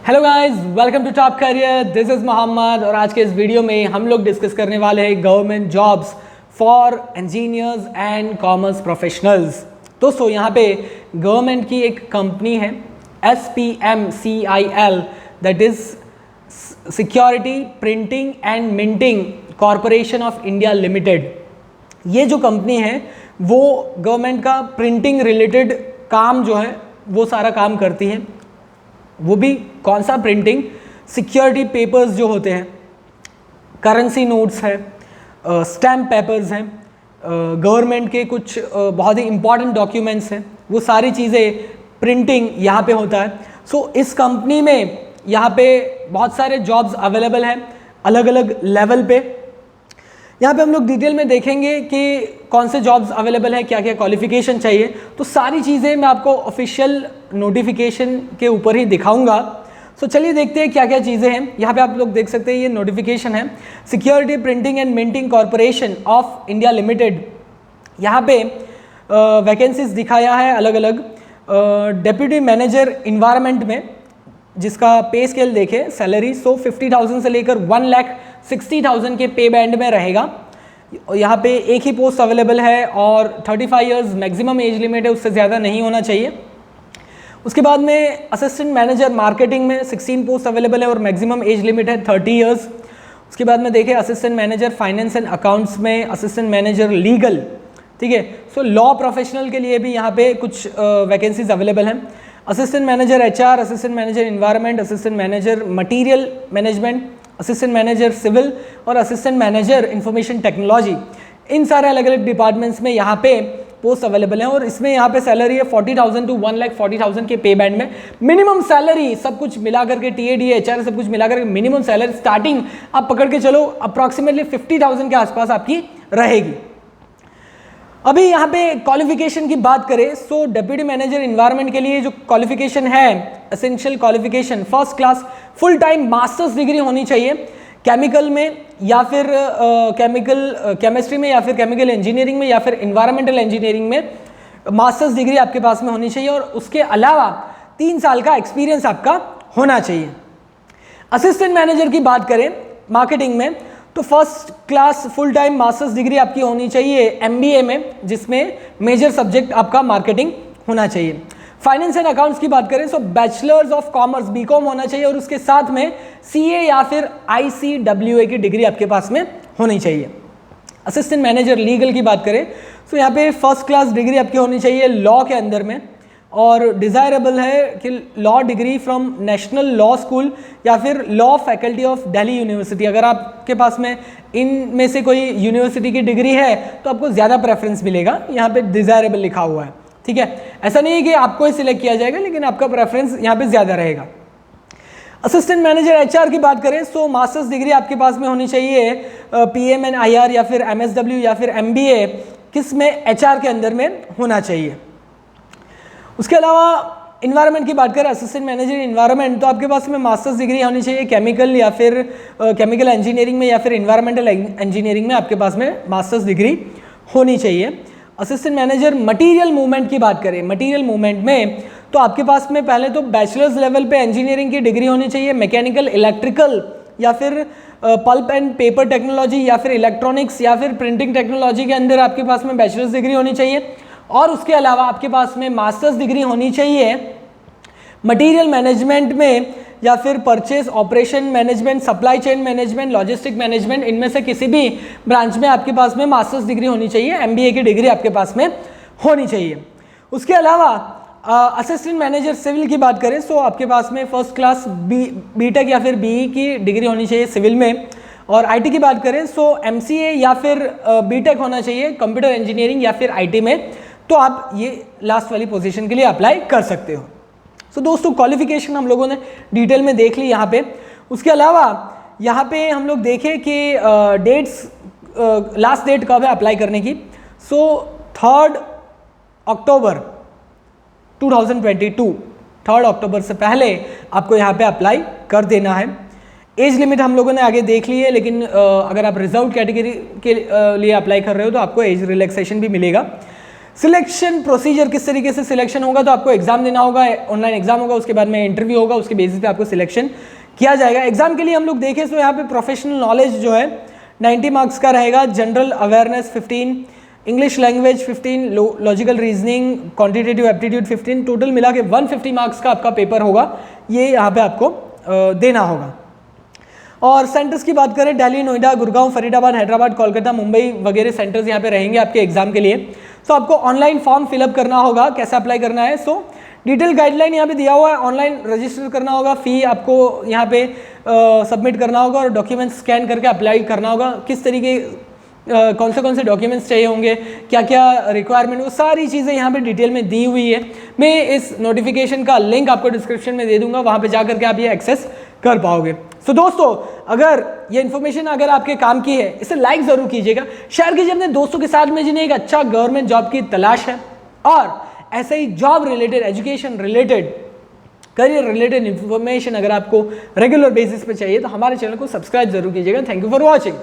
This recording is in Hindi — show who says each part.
Speaker 1: Hello guys, welcome to top career. This is Mohammed और आज के इस वीडियो में हम लोग डिस्कस करने वाले हैं government jobs for engineers and commerce professionals. दोस्तों, यहाँ पे गवर्नमेंट की एक कंपनी है SPMCIL, that is security printing and minting corporation of India limited. ये जो कंपनी है वो गवर्नमेंट का प्रिंटिंग रिलेटेड काम जो है वो सारा काम करती है। वो भी कौन सा प्रिंटिंग? सिक्योरिटी पेपर्स जो होते हैं, करेंसी नोट्स है, स्टैम्प पेपर्स हैं, गवर्नमेंट के कुछ बहुत ही इंपॉर्टेंट डॉक्यूमेंट्स हैं, वो सारी चीज़ें प्रिंटिंग यहाँ पे होता है। सो इस कंपनी में यहाँ पे बहुत सारे जॉब्स अवेलेबल हैं अलग अलग लेवल पे। यहाँ पे हम लोग डिटेल में देखेंगे कि कौन से जॉब्स अवेलेबल हैं, क्या क्या क्वालिफिकेशन चाहिए। तो सारी चीज़ें मैं आपको ऑफिशियल नोटिफिकेशन के ऊपर ही दिखाऊंगा। सो चलिए देखते हैं क्या क्या चीज़ें हैं। यहाँ पे आप लोग देख सकते हैं, ये नोटिफिकेशन है security printing and minting corporation of India limited. यहाँ पे वैकेंसीज दिखाया है अलग अलग। डेप्यूटी मैनेजर इन्वायरमेंट में जिसका पे स्केल देखें, सैलरी 50,000 से लेकर 1,60,000 के पे बैंड में रहेगा। यहाँ पे एक ही पोस्ट अवेलेबल है और 35 इयर्स मैक्सिमम एज लिमिट है, उससे ज़्यादा नहीं होना चाहिए। उसके बाद में असिस्टेंट मैनेजर मार्केटिंग में 16 पोस्ट अवेलेबल है और मैक्सिमम एज लिमिट है 30 इयर्स। उसके बाद में देखें assistant manager finance and accounts में, असिस्टेंट मैनेजर लीगल, ठीक है। सो लॉ प्रोफेशनल के लिए भी यहाँ पे कुछ वैकेंसीज अवेलेबल हैं। Assistant manager HR, assistant manager environment, assistant manager material management, assistant manager civil और असिस्टेंट मैनेजर इंफॉर्मेशन टेक्नोलॉजी। इन सारे अलग अलग डिपार्टमेंट्स में यहाँ पे पोस्ट अवेलेबल हैं और इसमें यहाँ पे सैलरी है 40,000 टू 1,40,000 के पे बैंड में। मिनिमम सैलरी सब कुछ मिला करके, TAD HR सब कुछ मिला करके मिनिमम सैलरी स्टार्टिंग आप पकड़ के चलो अप्रॉक्सीमेटली 50,000 के आसपास आपकी रहेगी। अभी यहाँ पे क्वालिफिकेशन की बात करें, सो डेप्यूटी मैनेजर इन्वायरमेंट के लिए जो क्वालिफिकेशन है, essential qualification first class full time masters degree होनी चाहिए केमिकल में या फिर केमिस्ट्री में या फिर केमिकल इंजीनियरिंग में या फिर इन्वायरमेंटल इंजीनियरिंग में मास्टर्स डिग्री आपके पास में होनी चाहिए और उसके अलावा 3 साल का एक्सपीरियंस आपका होना चाहिए। असिस्टेंट मैनेजर की बात करें मार्केटिंग में, तो first class full time masters degree आपकी होनी चाहिए MBA में, जिसमें मेजर सब्जेक्ट आपका मार्केटिंग होना चाहिए। फाइनेंस एंड अकाउंट्स की बात करें, सो बैचलर्स ऑफ कॉमर्स BCom होना चाहिए और उसके साथ में CA या फिर ICWA की डिग्री आपके पास में होनी चाहिए। असिस्टेंट मैनेजर लीगल की बात करें, सो यहाँ पे फर्स्ट क्लास डिग्री आपकी होनी चाहिए लॉ के अंदर में और डिज़ायरेबल है कि law degree from national law school या फिर law faculty of Delhi university. अगर आपके पास में इनमें से कोई यूनिवर्सिटी की डिग्री है तो आपको ज़्यादा प्रेफरेंस मिलेगा। यहाँ पे डिज़ायरेबल लिखा हुआ है, ठीक है। ऐसा नहीं है कि आपको ही सिलेक्ट किया जाएगा, लेकिन आपका प्रेफरेंस यहाँ पे ज़्यादा रहेगा। असिस्टेंट मैनेजर HR की बात करें, सो मास्टर्स डिग्री आपके पास में होनी चाहिए PMNIR या फिर MSW या फिर MBA किस में HR के अंदर में होना चाहिए। उसके अलावा इन्वायरमेंट की बात करें, असिस्टेंट मैनेजर इन्वायरमेंट, तो आपके पास में मास्टर्स डिग्री होनी चाहिए केमिकल या फिर केमिकल इंजीनियरिंग में या फिर इन्वायरमेंटल इंजीनियरिंग में आपके पास में मास्टर्स डिग्री होनी चाहिए। असिस्टेंट मैनेजर मटेरियल मूवमेंट की बात करें, मटेरियल मूवमेंट में तो आपके पास में पहले तो बैचलर्स लेवल पे इंजीनियरिंग की डिग्री होनी चाहिए, मैकेनिकल, इलेक्ट्रिकल या फिर पल्प एंड पेपर टेक्नोलॉजी या फिर इलेक्ट्रॉनिक्स या फिर प्रिंटिंग टेक्नोलॉजी के अंदर आपके पास में बैचलर्स डिग्री होनी चाहिए और उसके अलावा आपके पास में मास्टर्स डिग्री होनी चाहिए मटेरियल मैनेजमेंट में या फिर purchase operation management, supply chain management, logistic management, इनमें से किसी भी ब्रांच में आपके पास में मास्टर्स डिग्री होनी चाहिए, MBA की डिग्री आपके पास में होनी चाहिए। उसके अलावा असिस्टेंट मैनेजर सिविल की बात करें, सो आपके पास में फर्स्ट क्लास BTech या फिर BE की डिग्री होनी चाहिए सिविल में। और IT की बात करें, सो MCA या फिर BTech होना चाहिए कंप्यूटर इंजीनियरिंग या फिर IT में, तो आप ये लास्ट वाली पोजीशन के लिए अप्लाई कर सकते हो। सो दोस्तों, क्वालिफिकेशन हम लोगों ने डिटेल में देख ली यहाँ पे। उसके अलावा यहाँ पे हम लोग देखें कि डेट्स, लास्ट डेट कब है अप्लाई करने की। सो 3 अक्टूबर 2022, 3 अक्टूबर से पहले आपको यहाँ पे अप्लाई कर देना है। एज लिमिट हम लोगों ने आगे देख ली है, लेकिन अगर आप रिजर्व कैटेगरी के लिए अप्लाई कर रहे हो तो आपको एज रिलैक्सेशन भी मिलेगा। सिलेक्शन प्रोसीजर, किस तरीके से सिलेक्शन होगा, तो आपको एग्जाम देना होगा, ऑनलाइन एग्जाम होगा, उसके बाद में इंटरव्यू होगा, उसके बेसिस पे आपको सिलेक्शन किया जाएगा। एग्जाम के लिए हम लोग देखें तो यहाँ पे प्रोफेशनल नॉलेज जो है 90 मार्क्स का रहेगा, general awareness 15, English language 15, logical reasoning, quantitative aptitude 15, total मिला के 150 मार्क्स का आपका पेपर होगा, ये यहाँ पे आपको देना होगा। और सेंटर्स की बात करें, दिल्ली, नोएडा, गुड़गांव, फरीदाबाद, हैदराबाद, कोलकाता, मुंबई वगैरह सेंटर्स यहाँ पे रहेंगे आपके एग्जाम के लिए। तो आपको ऑनलाइन फॉर्म फिलअप करना होगा, कैसे अप्लाई करना है, सो डिटेल गाइडलाइन यहाँ पे दिया हुआ है, ऑनलाइन रजिस्टर करना होगा, फी आपको यहाँ पे सबमिट करना होगा और डॉक्यूमेंट्स स्कैन करके अप्लाई करना होगा, किस तरीके कौन से डॉक्यूमेंट्स चाहिए होंगे, क्या क्या रिक्वायरमेंट, वो सारी चीज़ें यहाँ पे डिटेल में दी हुई है। मैं इस नोटिफिकेशन का लिंक आपको डिस्क्रिप्शन में दे दूंगा, वहाँ पे जा करके आप ये एक्सेस कर पाओगे। सो दोस्तों, अगर ये इन्फॉर्मेशन अगर आपके काम की है, इसे लाइक ज़रूर कीजिएगा, शेयर कीजिए अपने दोस्तों के साथ में जिन्हें एक अच्छा गवर्नमेंट जॉब की तलाश है, और ऐसे ही job related, education related, career related information अगर आपको रेगुलर बेसिस पे चाहिए तो हमारे चैनल को सब्सक्राइब जरूर कीजिएगा। Thank you for watching.